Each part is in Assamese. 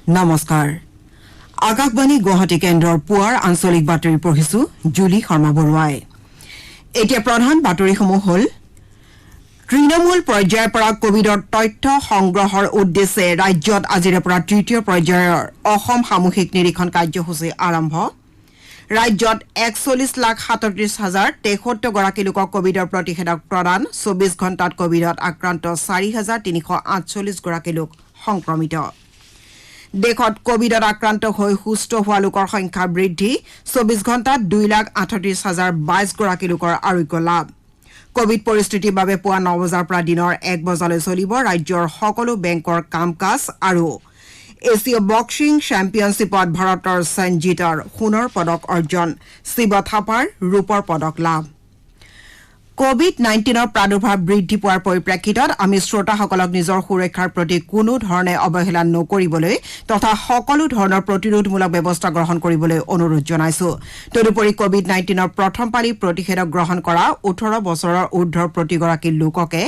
নমস্কাৰ আকাশবাণী গুৱাহাটী কেন্দ্ৰৰ পুৱাৰ আঞ্চলিক বাতৰি পঢ়িছো জুলি শৰ্মা বৰুৱাই এতিয়া প্ৰধান বাতৰিসমূহ হ'ল তৃণমূল পৰ্যায়ৰ পৰা কোভিডৰ তথ্য সংগ্ৰহৰ উদ্দেশ্যে ৰাজ্যত আজিৰে পৰা তৃতীয় পৰ্যায়ৰ অসম সামূহিক নিৰীক্ষণ কাৰ্যসূচী আৰম্ভ ৰাজ্যত 41,37,063 গৰাকী লোকক কোভিডৰ প্ৰতিষেধক প্ৰদান 24 ঘণ্টাত কোভিডত আক্ৰান্ত 4,348 গৰাকী লোক সংক্ৰমিত দেশত কোভিডত আক্ৰান্ত হৈ সুস্থ হোৱা লোকৰ সংখ্যা বৃদ্ধি 24 ঘণ্টাত 2,38,022 গৰাকী লোকৰ আৰোগ্য লাভ কোভিড পৰিস্থিতিৰ বাবে পুৱা 9 বজাৰ পৰা দিনৰ 1 বজালৈ চলিব ৰাজ্যৰ সকলো বেংকৰ কাম-কাজ আৰু এছিয় বক্সিং চেম্পিয়নশ্বিপত ভাৰতৰ সঞ্জিতৰ সোণৰ পদক অৰ্জন শিৱ থাপাৰ ৰূপৰ পদক লাভ কোভিড-19ৰ প্ৰাদুৰ্ভাৱ বৃদ্ধি পোৱাৰ পৰিপ্ৰেক্ষিতত আমি শ্ৰোতাসকলক নিজৰ সুৰক্ষাৰ প্ৰতি কোনো ধৰণে অৱহেলা নকৰিবলৈ তথা সকলো ধৰণৰ প্ৰতিৰোধমূলক ব্যৱস্থা গ্ৰহণ কৰিবলৈ অনুৰোধ জনাইছো তদুপৰি কোভিড-19ৰ প্ৰথম পালি প্ৰতিষেধক গ্ৰহণ কৰা 18 বছৰৰ ঊৰ্ধ্বৰ প্ৰতিগৰাকী লোককে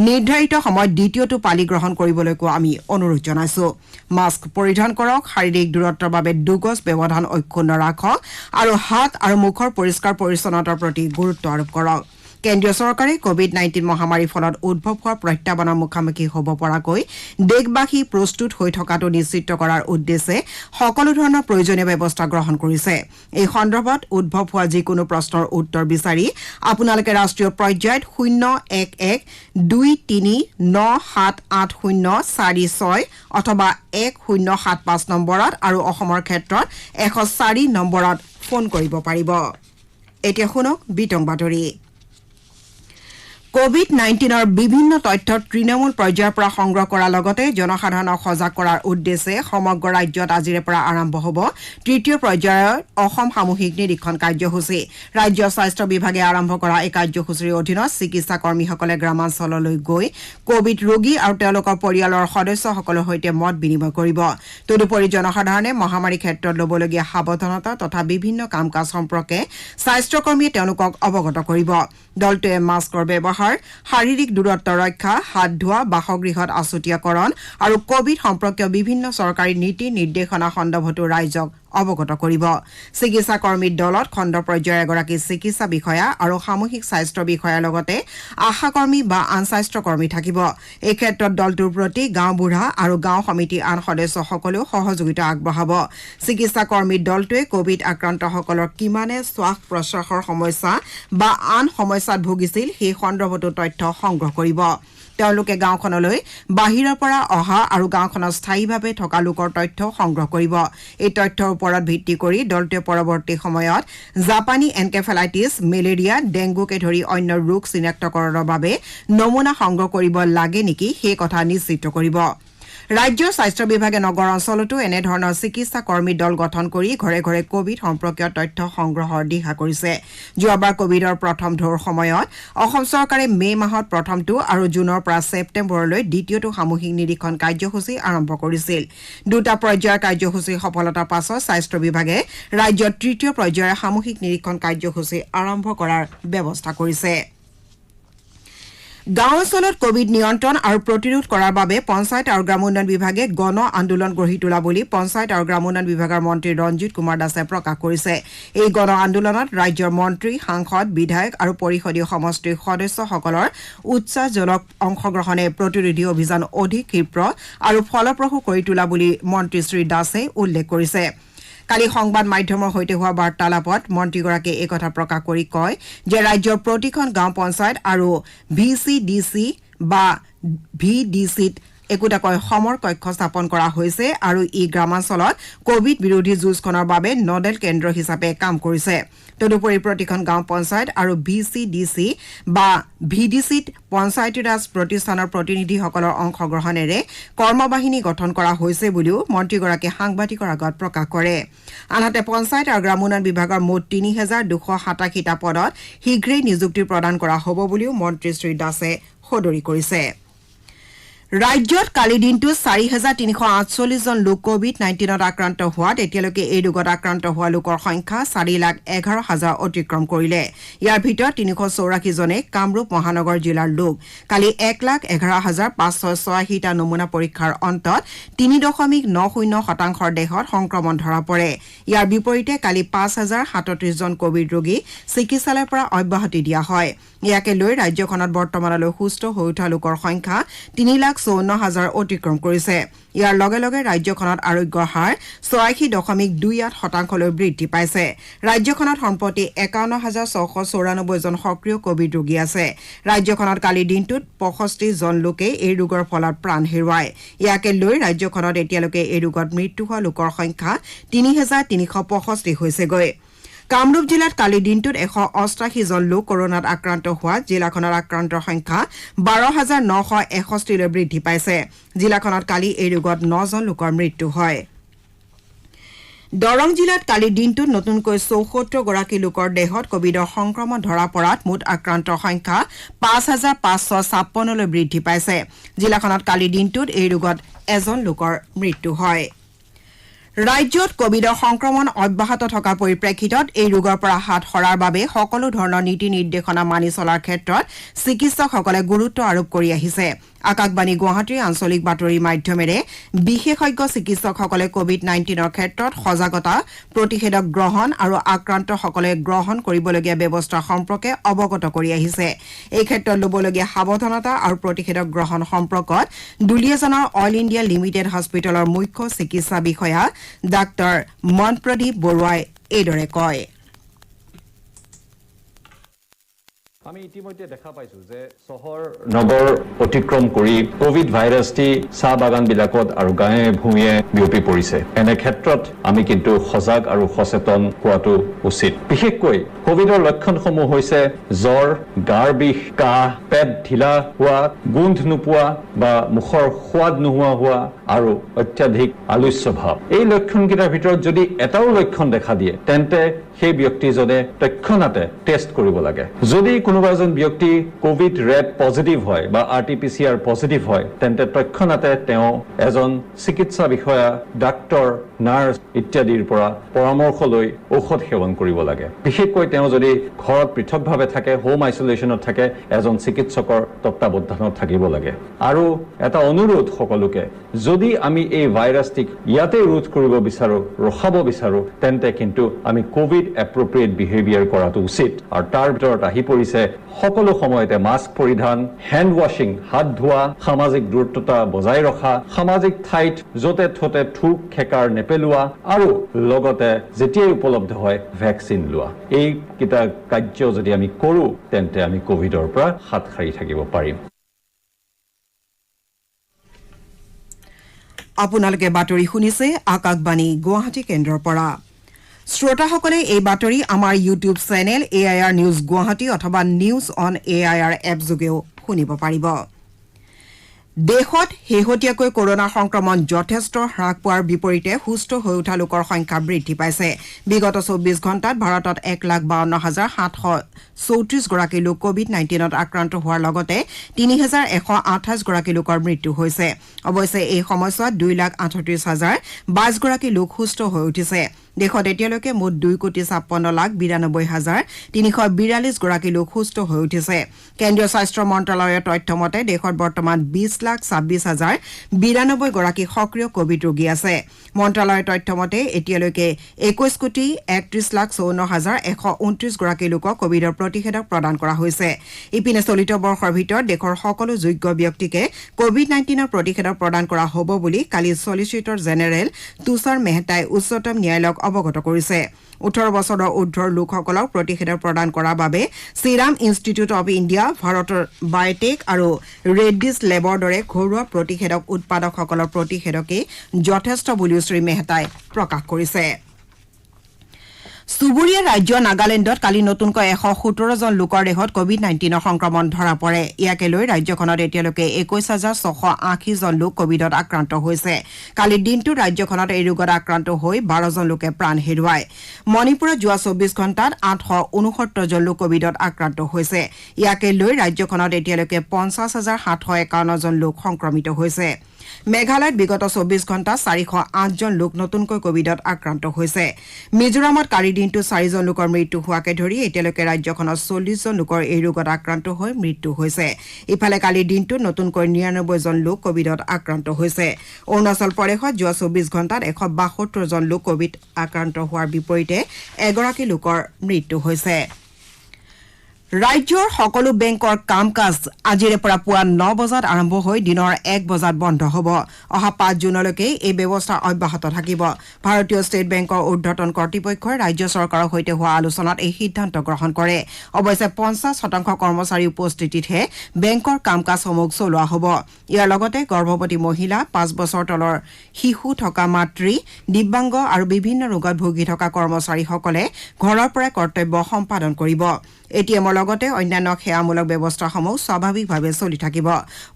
নিৰ্ধাৰিত সময়ত দ্বিতীয়টো পালি গ্ৰহণ কৰিবলৈকো আমি অনুৰোধ জনাইছো মাস্ক পৰিধান কৰক শাৰীৰিক দূৰত্বৰ বাবে 2 গজ ব্যৱধান অক্ষুণ্ণ ৰাখক আৰু হাত আৰু মুখৰ পৰিষ্কাৰ পৰিচ্ছন্নতাৰ প্ৰতি গুৰুত্ব আৰোপ কৰক কেন্দ্ৰীয় চৰকাৰে কোভিড-19 মহামাৰীৰ ফলত উদ্ভৱ হোৱা প্ৰত্যাহ্বানৰ মুখামুখি হ'ব পৰাকৈ দেশবাসী প্ৰস্তুত হৈ থকাটো নিশ্চিত কৰাৰ উদ্দেশ্যে সকলো ধৰণৰ প্ৰয়োজনীয় ব্যৱস্থা গ্ৰহণ কৰিছে এই সন্দৰ্ভত উদ্ভৱ হোৱা যিকোনো প্ৰশ্নৰ উত্তৰ বিচাৰি আপোনালোকে ৰাষ্ট্ৰীয় পৰ্যায়ত 01123978046 অথবা 1075 নম্বৰত আৰু অসমৰ ক্ষেত্ৰত 104 নম্বৰত ফোন কৰিব পাৰিব এতিয়া শুনক বিতং বাতৰি কোভিড-19ৰ বিভিন্ন তথ্য তৃণমূল পৰ্যায়ৰ পৰা সংগ্ৰহ কৰাৰ লগতে জনসাধাৰণক সজাগ কৰাৰ উদ্দেশ্যে সমগ্ৰ ৰাজ্যত আজিৰে পৰা আৰম্ভ হ'ব তৃতীয় পৰ্যায়ৰ অসম সামূহিক নিৰীক্ষণ কাৰ্যসূচী ৰাজ্য স্বাস্থ্য বিভাগে আৰম্ভ কৰা এই কাৰ্যসূচীৰ অধীনত চিকিৎসা কৰ্মীসকলে গ্ৰামাঞ্চললৈ গৈ কোভিড ৰোগী আৰু তেওঁলোকৰ পৰিয়ালৰ সদস্যসকলৰ সৈতে মত বিনিময় কৰিব তদুপৰি জনসাধাৰণে মহামাৰীৰ ক্ষেত্ৰত ল'বলগীয়া সাৱধানতা তথা বিভিন্ন কাম-কাজ সম্পৰ্কে স্বাস্থ্যকৰ্মীয়ে তেওঁলোকক অৱগত কৰিব দলটোৱে মাস্কৰ ব্যৱহাৰ শাৰীৰিক দূৰত্ব ৰক্ষা হাত ধোৱা বাসগৃহত আছুতীয়াকৰণ আৰু কোভিড সম্পৰ্কীয় বিভিন্ন চৰকাৰী নীতি নিৰ্দেশনা সন্দৰ্ভতো ৰাইজক অৱগত কৰিব চিকিৎসা কৰ্মীৰ দলত খণ্ড পৰ্যায়ৰ এগৰাকী চিকিৎসা বিষয়া আৰু সামূহিক স্বাস্থ্য বিষয়াৰ লগতে আশা কৰ্মী বা আন স্বাস্থ্য কৰ্মী থাকিব এই ক্ষেত্ৰত দলটোৰ প্ৰতি গাঁও বুঢ়া আৰু গাঁও সমিতিৰ আন সদস্যসকলেও সহযোগিতা আগবঢ়াব চিকিৎসা কৰ্মীৰ দলটোৱে কোভিড আক্ৰান্তসকলৰ কিমানে শ্বাস প্ৰশ্বাসৰ সমস্যা বা আন সমস্যাত ভুগিছিল সেই সন্দৰ্ভতো তথ্য সংগ্ৰহ কৰিব তেওঁলোকে গাঁওখনলৈ বাহিৰৰ পৰা অহা আৰু গাঁওখনত স্থায়ীভাৱে থকা লোকৰ তথ্য সংগ্ৰহ কৰিব এই তথ্যৰ ওপৰত ভিত্তি কৰি দলটোৱে পৰৱৰ্তী সময়ত জাপানী এনকেফেলাইটিছ মেলেৰিয়া ডেংগুকে ধৰি অন্য ৰোগ চিনাক্তকৰণৰ বাবে নমুনা সংগ্ৰহ কৰিব লাগে নেকি সেই কথা নিশ্চিত কৰিব ৰাজ্যৰ স্বাস্থ্য বিভাগে নগৰ অঞ্চলতো এনেধৰণৰ চিকিৎসা কৰ্মী দল গঠন কৰি ঘৰে ঘৰে কোভিড সম্পৰ্কীয় তথ্য সংগ্ৰহৰ দিহা কৰিছে যোৱাবাৰ কোভিডৰ প্ৰথম ঢৌৰ সময়ত অসম চৰকাৰে মে মাহত প্ৰথমটো আৰু জুনৰ পৰা ছেপ্টেম্বৰলৈ দ্বিতীয়টো সামূহিক নিৰীক্ষণ কাৰ্যসূচী আৰম্ভ কৰিছিল দুটা পৰ্যায়ৰ কাৰ্যসূচীৰ সফলতাৰ পাছত স্বাস্থ্য বিভাগে ৰাজ্যৰ তৃতীয় পৰ্যায়ৰ সামূহিক নিৰীক্ষণ কাৰ্যসূচী আৰম্ভ কৰাৰ ব্যৱস্থা কৰিছে গাঁও অঞ্চলত কোভিড নিয়ন্ত্ৰণ আৰু প্ৰতিৰোধ কৰাৰ বাবে পঞ্চায়ত আৰু গ্ৰামোন্নয়ন বিভাগে গণ আন্দোলন গঢ়ি তোলা বুলি পঞ্চায়ত আৰু গ্ৰামোন্নয়ন বিভাগৰ মন্ত্ৰী ৰঞ্জিত কুমাৰ দাসে প্ৰকাশ কৰিছে এই গণ আন্দোলনত ৰাজ্যৰ মন্ত্ৰী সাংসদ বিধায়ক আৰু পৰিষদীয় সমষ্টিৰ সদস্যসকলৰ উৎসাহজনক অংশগ্ৰহণে প্ৰতিৰোধী অভিযান অধিক ক্ষীপ্ৰ আৰু ফলপ্ৰসূ কৰি তোলা বুলি মন্ত্ৰী শ্ৰী দাসে উল্লেখ কৰিছে কালি সংবাদ মাধ্যমৰ সৈতে হোৱা বাৰ্তালাপত মন্ত্ৰীগৰাকীয়ে এই কথা প্ৰকাশ কৰি কয় যে ৰাজ্যৰ প্ৰতিখন গাঁও পঞ্চায়ত আৰু ভিচিডিচি বা ভিডিচিত একোটাকৈ সমৰ কক্ষ স্থাপন কৰা হৈছে আৰু ই গ্ৰামাঞ্চলত কোভিড বিৰোধী যুঁজখনৰ বাবে নডেল কেন্দ্ৰ হিচাপে কাম কৰিছে তদুপৰি প্ৰতিখন গাঁও পঞ্চায়ত আৰু ভিচিডিচি বা ভিডিচিত পঞ্চায়তী ৰাজ প্ৰতিষ্ঠানৰ প্ৰতিনিধিসকলৰ অংশগ্ৰহণেৰে কৰ্মবাহিনী গঠন কৰা হৈছে বুলিও মন্ত্ৰীগৰাকীয়ে সাংবাদিকৰ আগত প্ৰকাশ কৰে আনহাতে পঞ্চায়ত আৰু গ্ৰামোন্নয়ন বিভাগৰ মুঠ ৩,287টা পদত শীঘ্ৰেই নিযুক্তি প্ৰদান কৰা হ'ব বুলিও মন্ত্ৰী শ্ৰী দাসে সদৰি কৰিছে ৰাজ্যত কালি দিনটো ৪,৩৪৮ জন লোক কোভিড-19ত আক্ৰান্ত হোৱাত এতিয়ালৈকে এই ৰোগত আক্ৰান্ত হোৱা লোকৰ সংখ্যা 4,11,000 অতিক্ৰম কৰিলে। ইয়াৰ ভিতৰত 384 জনে কামৰূপ মহানগৰ জিলাৰ লোক। কালি 1,11,586টা নমুনা পৰীক্ষাৰ অন্তত 3.90% দেহত সংক্ৰমণ ধৰা পৰে। ইয়াৰ বিপৰীতে কালি 5,037 জন কোভিড ৰোগী চিকিৎসালয়ৰ পৰা অব্যাহতি দিয়া হয়। ইয়াকে লৈ ৰাজ্যখনত বৰ্তমানলৈ সুস্থ হৈ উঠা লোকৰ সংখ্যা 3,54,000 অতিক্ৰম কৰিছে। ইয়াৰ লগে লগে ৰাজ্যখনত আৰোগ্যৰ হাৰ 86.28% বৃদ্ধি পাইছে। ৰাজ্যখনত সম্প্ৰতি 51,694 জন সক্ৰিয় কোভিড ৰোগী আছে। ৰাজ্যখনত কালিৰ দিনটোত 65 জন লোকে এই ৰোগৰ ফলত প্ৰাণ হেৰুৱায়। ইয়াকে লৈ ৰাজ্যখনত এতিয়ালৈকে এই ৰোগত মৃত্যু হোৱা লোকৰ সংখ্যা 3,365 হৈছেগৈ। কামৰূপ জিলাত কালিৰ দিনটোত 188 জন লোক কৰোনাত আক্ৰান্ত হোৱা জিলাখনৰ আক্ৰান্তৰ সংখ্যা 12,961 বৃদ্ধি পাইছে। জিলাখনত কালি এই ৰোগত 9 জন লোকৰ মৃত্যু হয়। দৰং জিলাত কালিৰ দিনটোত নতুনকৈ 74 গৰাকী লোকৰ দেহত কোভিডৰ সংক্ৰমণ ধৰা পৰাত মুঠ আক্ৰান্তৰ সংখ্যা 5,556 বৃদ্ধি পাইছে। জিলাখনত কালিৰ দিনটোত এই ৰোগত এজন লোকৰ মৃত্যু হয়। ৰাজ্যত কোভিডৰ সংক্ৰমণ অব্যাহত থকাৰ পৰিপ্ৰেক্ষিতত এই ৰোগৰ পৰা হাত সৰাৰ বাবে সকলো ধৰণৰ নীতি নিৰ্দেশনা মানি চলাৰ ক্ষেত্ৰত চিকিৎসকসকলে গুৰুত্ব আৰোপ কৰি আহিছে। আকাশবাণী গুৱাহাটীৰ আঞ্চলিক বাতৰিৰ মাধ্যমেৰে বিশেষজ্ঞ চিকিৎসকসকলে কোভিড-19ৰ ক্ষেত্ৰত সজাগতা, প্ৰতিষেধক গ্ৰহণ আৰু আক্ৰান্তসকলে গ্ৰহণ কৰিবলগীয়া ব্যৱস্থা সম্পৰ্কে অৱগত কৰি আহিছে। এই ক্ষেত্ৰত ল'বলগীয়া সাৱধানতা আৰু প্ৰতিষেধক গ্ৰহণ সম্পৰ্কত দুলিয়াজানৰ অল ইণ্ডিয়া লিমিটেড হস্পিটেলৰ মুখ্য চিকিৎসা বিষয়া ডাঃ মনপ্ৰদীপ বৰুৱাই এইদৰে কয়। আমি ইতিমধ্যে দেখা পাইছো যে চহৰ নগৰ অতিক্ৰম কৰি কোভিড ভাইৰাছটি চাহ বাগানবিলাকত আৰু গাঁৱে ভূঞে বিয়পি পৰিছে। এনে ক্ষেত্ৰত আমি কিন্তু সজাগ আৰু সচেতন হোৱাটো উচিত। বিশেষকৈ কোভিডৰ লক্ষণসমূহ হৈছে জ্বৰ, গাৰ বিষ, কাহ, পেট ঢিলা হোৱা, গোন্ধ নোপোৱা বা মুখৰ সোৱাদ নোহোৱা হোৱা আৰু অত্যাধিক আলস্য ভাৱ। এই লক্ষণকেইটাৰ ভিতৰত যদি এটাও লক্ষণ দেখা দিয়ে তেন্তে সেই ব্যক্তিজনে তৎক্ষণাতে টেষ্ট কৰিব লাগে। যদি কোনোবা এজন ব্যক্তি কোভিড ৰেট পজিটিভ হয় বা RT-PCR পজিটিভ হয় তেন্তে তৎক্ষণাতে তেওঁ এজন চিকিৎসা বিষয়া, ডাক্তৰ, নাৰ্ছ ইত্যাদিৰ পৰা পৰামৰ্শ লৈ ঔষধ সেৱন কৰিব লাগে। বিশেষকৈ তেওঁ যদি ঘৰত পৃথকভাৱে থাকে, হোম আইচলেশ্যনত থাকে, এজন চিকিৎসকৰ তত্ত্বাৱধানত থাকিব লাগে। আৰু এটা অনুৰোধ সকলোকে, যদি আমি এই ভাইৰাছটিক ইয়াতে ৰোধ কৰিব বিচাৰো, ৰখাব বিচাৰো, তেন্তে কিন্তু আমি কোভিড এপ্ৰপ্ৰিয়েট বিহেভিয়াৰ কৰাটো উচিত। আৰু তাৰ ভিতৰত আহি পৰিছে সকলো সময়তে মাস্ক পৰিধান, হেণ্ড ৱাশ্বিং, হাত ধোৱা, সামাজিক দূৰত্বতা বজাই ৰখা, সামাজিক ঠাইত য'তে থতে থুক খেকাৰ নেপেলোৱা আৰু লগতে যেতিয়াই উপলব্ধ হয় ভেকচিন লোৱা। এইকেইটা কাৰ্য যদি আমি কৰোঁ তেন্তে আমি কোভিডৰ পৰা হাত সাৰি থাকিব পাৰিম। আপোনালোকে বাতৰি শুনিছে আকাশবাণী গুৱাহাটী কেন্দ্ৰৰ পৰা। শ্ৰোতাসকলে এই বাতৰি আমাৰ YouTube channel AIR news Guwahati অথবা নিউজ অন AIR এপ যোগেও শুনিব পাৰিব। দেশত শেহতীয়াকৈ কৰোনা সংক্ৰমণ যথেষ্ট হ্ৰাস পোৱাৰ বিপৰীতে সুস্থ হৈ উঠা লোকৰ সংখ্যা বৃদ্ধি পাইছে। বিগত 24 ঘণ্টাত ভাৰতত 1,52,734 গৰাকী লোক কোভিড-19ত আক্ৰান্ত হোৱাৰ লগতে 3,128 গৰাকী লোকৰ মৃত্যু হৈছে। অৱশ্যে এই সময়ছোৱাত 2,38,022 গৰাকী লোক সুস্থ হৈ উঠিছে। দেশত এতিয়ালৈকে মুঠ 2,56,92,342 গৰাকী লোক সুস্থ হৈ উঠিছে। কেন্দ্ৰীয় স্বাস্থ্য মন্ত্ৰালয়ৰ তথ্য মতে দেশত বৰ্তমান 20,26,092 গৰাকী সক্ৰিয় কোভিড ৰোগী আছে। মন্ত্ৰালয়ৰ তথ্য মতে এতিয়ালৈকে 21,31,54,129 গৰাকী লোকক কোভিডৰ প্ৰতিষেধক প্ৰদান কৰা হৈছে। ইপিনে চলিত বৰ্ষৰ ভিতৰত দেশৰ সকলো যোগ্য ব্যক্তিকে কোভিড-19ৰ প্ৰতিষেধক প্ৰদান কৰা হ'ব বুলি কালি চলিচিটৰ জেনেৰেল তুষাৰ মেহতাই উচ্চতম ন্যায়ালয়ক অৱগত কৰিছে। 18 বছৰৰ ঊৰ্ধৰ লোকসকলক প্ৰতিষেধক প্ৰদান কৰাৰ বাবে ছিৰাম ইনষ্টিটিউট অৱ ইণ্ডিয়া, ভাৰতৰ বায়টেক আৰু ৰেড্ডিছ লেবৰ দৰে ঘৰুৱা প্ৰতিষেধক উৎপাদকসকলৰ প্ৰতিষেধকেই যথেষ্ট বুলিও শ্ৰী মেহতাই প্ৰকাশ কৰিছে। চুবুৰীয়া ৰাজ্য নাগালেণ্ডত কালি নতুনকৈ 117 জন লোকৰ দেহত কোভিড-19 সংক্ৰমণ ধৰা পৰে। ইয়াকে লৈ ৰাজ্যখনত এতিয়ালৈকে 21,680 জন লোক কোভিডত আক্ৰান্ত হৈছে। কালি দিনটোত ৰাজ্যখনত এই ৰোগত আক্ৰান্ত হৈ 12 জন লোকে প্ৰাণ হেৰুৱায়। মণিপুৰত যোৱা 24 ঘণ্টাত 869 জন লোক কোভিডত আক্ৰান্ত হৈছে। ইয়াকে লৈ ৰাজ্যখনত এতিয়ালৈকে 50,751 জন লোক সংক্ৰমিত হৈছে। মেঘালয়ত বিগত 24 ঘণ্টাত 408 জন লোক নতুনকৈ কোভিডত আক্ৰান্ত হৈছে। মিজোৰামত কালি দিনটো 4 জন লোকৰ মৃত্যু হোৱাকে ধৰি এতিয়ালৈকে ৰাজ্যখনত 40 জন লোকৰ এই ৰোগত আক্ৰান্ত হৈ মৃত্যু হৈছে। ইফালে কালি দিনটোত নতুনকৈ 99 জন লোক কোভিডত আক্ৰান্ত হৈছে। অৰুণাচল প্ৰদেশত যোৱা 24 ঘণ্টাত 172 জন লোক কোভিড আক্ৰান্ত হোৱাৰ বিপৰীতে এগৰাকী লোকৰ মৃত্যু হৈছে। ৰাজ্যৰ সকলো বেংকৰ কাম কাজ আজিৰে পৰা পুৱা 9 বজাত আৰম্ভ হৈ দিনৰ 1 বজাত বন্ধ হ'ব। অহা 5 জুনলৈকে এই ব্যৱস্থা অব্যাহত থাকিব। ভাৰতীয় ষ্টেট বেংকৰ ঊৰ্ধ্বতন কৰ্তৃপক্ষই ৰাজ্য চৰকাৰৰ সৈতে হোৱা আলোচনাত এই সিদ্ধান্ত গ্ৰহণ কৰে। অৱশ্যে 50% কৰ্মচাৰীৰ উপস্থিতিতহে বেংকৰ কাম কাজসমূহ চলোৱা হ'ব। ইয়াৰ লগতে গৰ্ভৱতী মহিলা, 5 বছৰ তলৰ শিশু থকা মাতৃ, দিব্যাংগ আৰু বিভিন্ন ৰোগত ভুগি থকা কৰ্মচাৰীসকলে ঘৰৰ পৰাই কৰ্তব্য সম্পাদন কৰিব। এটিএমৰ লগতে অন্যান্য সেৱামূলক ব্যৱস্থাসমূহ স্বাভাৱিকভাৱে চলি থাকিব।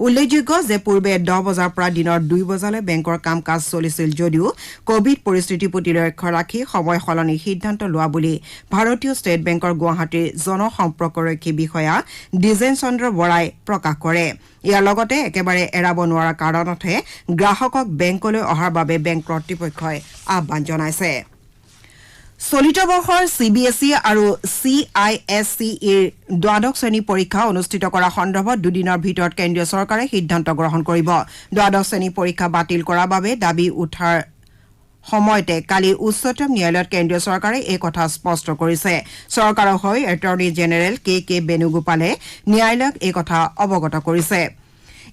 উল্লেখযোগ্য যে পূৰ্বে 10 বজাৰ পৰা দিনৰ 2 বজালৈ বেংকৰ কাম কাজ চলিছিল যদিও কোভিড পৰিস্থিতিৰ প্ৰতি লক্ষ্য ৰাখি সময় সলনিৰ সিদ্ধান্ত লোৱা বুলি ভাৰতীয় ষ্টেট বেংকৰ গুৱাহাটীৰ জনসম্পৰ্কৰক্ষী বিষয়া দ্বিজেন চন্দ্ৰ বৰাই প্ৰকাশ কৰে। ইয়াৰ লগতে একেবাৰে এৰাব নোৱাৰা কাৰণতহে গ্ৰাহকক বেংকলৈ অহাৰ বাবে বেংক কৰ্তৃপক্ষই আহ্বান জনাইছে। চলিত বৰ্ষৰ CBSE আৰু CISCEৰ দ্বাদশ শ্ৰেণী পৰীক্ষা অনুষ্ঠিত কৰা সন্দৰ্ভত দুদিনৰ ভিতৰত কেন্দ্ৰীয় চৰকাৰে সিদ্ধান্ত গ্ৰহণ কৰিব। দ্বাদশ শ্ৰেণী পৰীক্ষা বাতিল কৰাৰ বাবে দাবী উঠাৰ সময়তে কালি উচ্চতম ন্যায়ালয়ত কেন্দ্ৰীয় চৰকাৰে এই কথা স্পষ্ট কৰিছে। চৰকাৰৰ হৈ এটৰ্নী জেনেৰেল কে বেণুগোপালে ন্যায়ালয়ক এই কথা অৱগত কৰিছে।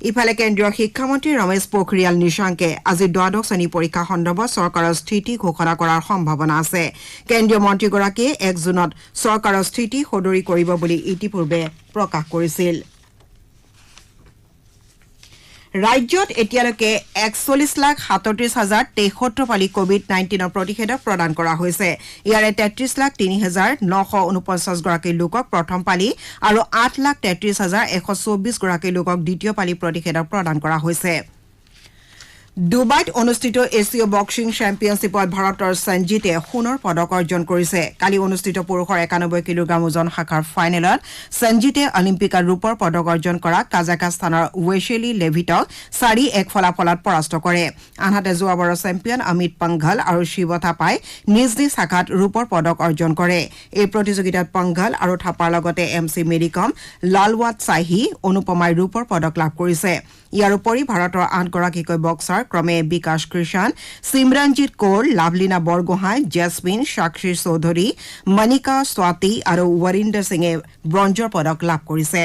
ইফালে কেন্দ্ৰীয় শিক্ষামন্ত্ৰী ৰমেশ পোখৰিয়াল নিশাংকে আজি দ্বাদশ শ্ৰেণী পৰীক্ষা সন্দৰ্ভত চৰকাৰৰ স্থিতি ঘোষণা কৰাৰ সম্ভাৱনা আছে। কেন্দ্ৰীয় মন্ত্ৰীগৰাকীয়ে 1 জুনত চৰকাৰৰ স্থিতি সদৰি কৰিব বুলি ইতিপূৰ্বে প্ৰকাশ কৰিছিল। ৰাজ্যত এতিয়ালৈকে 41,37,073 পালি কোভিড-19 প্ৰতিষেধক প্ৰদান কৰা হৈছে। ইয়াৰে 33,03,949 গৰাকী লোকক প্ৰথম পালি আৰু 8,33,124 গৰাকী লোকক দ্বিতীয় পালি প্ৰতিষেধক প্ৰদান কৰা হৈছে। ডুবাইত অনুষ্ঠিত এছিয় বক্সিং চেম্পিয়নশ্বিপত ভাৰতৰ সঞ্জিতে সোণৰ পদক অৰ্জন কৰিছে। কালি অনুষ্ঠিত পুৰুষৰ 91 কিলোগ্ৰাম ওজন শাখাৰ ফাইনেলত সঞ্জিতে অলিম্পিকত ৰূপৰ পদক অৰ্জন কৰা কাজাখাস্তানৰ ৱেছেলি লেভিটক 4-1 ফলাফলত পৰাস্ত কৰে। আনহাতে যোৱাবাৰৰ চেম্পিয়ন অমিত পংঘল আৰু শিৱ থাপাই নিজ নিজ শাখাত ৰূপৰ পদক অৰ্জন কৰে। এই প্ৰতিযোগিতাত পংঘল আৰু থাপাৰ লগতে MC মেৰিকম, লালৱাট চাহি, অনুপমাই ৰূপৰ পদক লাভ কৰিছে। ইয়াৰ উপৰি ভাৰতৰ 8 গৰাকীকৈ বক্সাৰ ক্ৰমে বিকাশ কৃষণ, সিমৰনজিৎ কৌৰ, লাভলীনা বৰগোহাঁই, জেছমিন, সাক্ষী চৌধুৰী, মণিকা স্বাতি আৰু ৱৰিন্দৰ সিঙে ব্ৰঞ্জৰ পদক লাভ কৰিছে।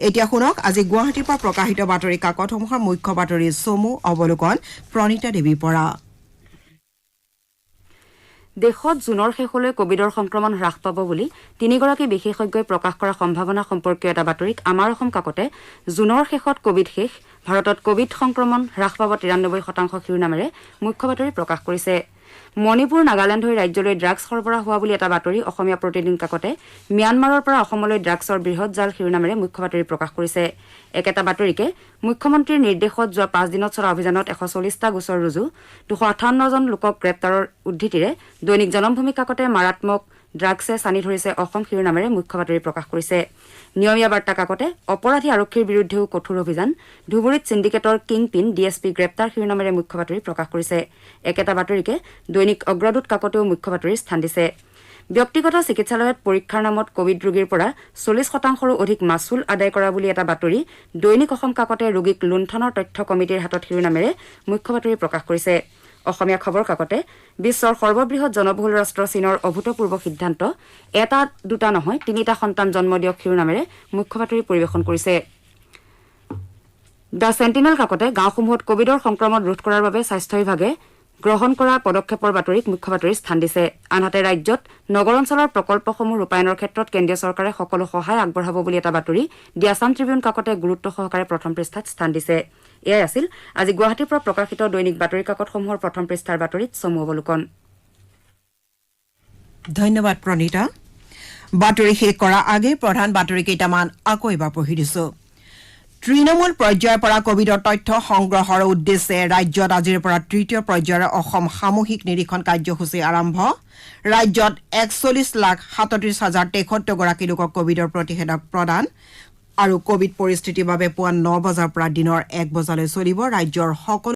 এতিয়া শুনক আজি গুৱাহাটীৰ পৰা প্ৰকাশিত বাতৰি কাকতসমূহৰ মুখ্য বাতৰি চমু অৱলোকন প্ৰণীতা দেৱীৰ পৰা। দেশত জুনৰ শেষলৈ কোভিডৰ সংক্ৰমণ হ্ৰাস পাব বুলি 3গৰাকী বিশেষজ্ঞই প্ৰকাশ কৰা সম্ভাৱনা সম্পৰ্কীয় এটা বাতৰিত আমাৰ অসম কাকতে জুনৰ শেষত কোভিড শেষ, ভাৰতত কোভিড সংক্ৰমণ হ্ৰাস পাব 93% শিৰোনামেৰে মুখ্য বাতৰি প্ৰকাশ কৰিছে। মণিপুৰ, নাগালেণ্ড হৈ ৰাজ্যলৈ ড্ৰাগছ সৰবৰাহ হোৱা বুলি এটা বাতৰি অসমীয়া প্ৰতিদিন কাকতে ম্যানমাৰৰ পৰা অসমলৈ ড্ৰাগছৰ বৃহৎ জাল শিৰোনামেৰে মুখ্য বাতৰি প্ৰকাশ কৰিছে। একেটা বাতৰিকে মুখ্যমন্ত্ৰীৰ নিৰ্দেশত যোৱা 5 দিনত চলা অভিযানত 140টা গোচৰ ৰুজু, 258 জন লোকক গ্ৰেপ্তাৰৰ উদ্ধৃতিৰে দৈনিক জনমভূমি কাকতে মাৰাত্মক ড্ৰাগছে চানি ধৰিছে অসম শিৰোনামেৰে মুখ্য বাতৰি প্ৰকাশ কৰিছে। নিয়মীয়া বাৰ্তা কাকতে অপৰাধী আৰক্ষীৰ বিৰুদ্ধেও কঠোৰ অভিযান, ধুবুৰীত চিণ্ডিকেটৰ কিংপিন DSP গ্ৰেপ্তাৰ শিৰোনামেৰে মুখ্য বাতৰি প্ৰকাশ কৰিছে। একেটা বাতৰিকে দৈনিক অগ্ৰদূত কাকতেও মুখ্য বাতৰিৰ স্থান দিছে। ব্যক্তিগত চিকিৎসালয়ত পৰীক্ষাৰ নামত কোভিড ৰোগীৰ পৰা 40%ৰো অধিক মাচুল আদায় কৰা বুলি এটা বাতৰি দৈনিক অসম কাকতে ৰোগীক লুণ্ঠনৰ তথ্য কমিটিৰ হাতত শিৰোনামেৰে মুখ্য বাতৰি প্ৰকাশ কৰিছে। অসমীয়া খবৰ কাকতে বিশ্বৰ সৰ্ববৃহৎ জনবহুল ৰাষ্ট্ৰ চীনৰ অভূতপূৰ্ব সিদ্ধান্ত, এটা দুটা নহয় 3টা সন্তান জন্ম দিয়ক শিৰোনামেৰে মুখ্য বাতৰি পৰিৱেশন কৰিছে। দ্য চেণ্টিনেল কাকতে গাঁওসমূহত কোভিডৰ সংক্ৰমণ ৰোধ কৰাৰ বাবে স্বাস্থ্য বিভাগে গ্ৰহণ কৰা পদক্ষেপৰ বাতৰিত মুখ্য বাতৰিৰ স্থান দিছে। আনহাতে ৰাজ্যত নগৰ অঞ্চলৰ প্ৰকল্পসমূহ ৰূপায়ণৰ ক্ষেত্ৰত কেন্দ্ৰীয় চৰকাৰে সকলো সহায় আগবঢ়াব বুলি এটা বাতৰি দি আছাম ট্ৰিবিউন কাকতে গুৰুত্ব সহকাৰে প্ৰথম পৃষ্ঠাত স্থান দিছে। এয়াই আছিল আজি গুৱাহাটীৰ পৰা প্ৰকাশিত দৈনিক বাতৰি কাকতসমূহৰ প্ৰথম পৃষ্ঠাৰ বাতৰিত চমু অৱলোকন। ধন্যবাদ প্ৰণীতা বাতৰি শেষ কৰাৰ আগে প্ৰধান বাতৰি কেইটামান আকৌ এবাৰ পঢ়ি দিছো তৃণমূল পৰ্যায়ৰ পৰা কোভিডৰ তথ্য সংগ্ৰহৰ উদ্দেশ্যে ৰাজ্যত আজিৰ পৰা তৃতীয় পৰ্যায়ৰ অসম সামূহিক নিৰীক্ষণ কাৰ্যসূচী আৰম্ভ ৰাজ্যত 41,37,073 গৰাকী লোকক কোভিডৰ প্ৰতিষেধক প্ৰদান আৰু কোভিড পৰিস্থিতিৰ বাবে পুৱা 9 বজাৰ পৰা দিনৰ 1 বজালৈ চলিব ৰাজ্যৰ সকলো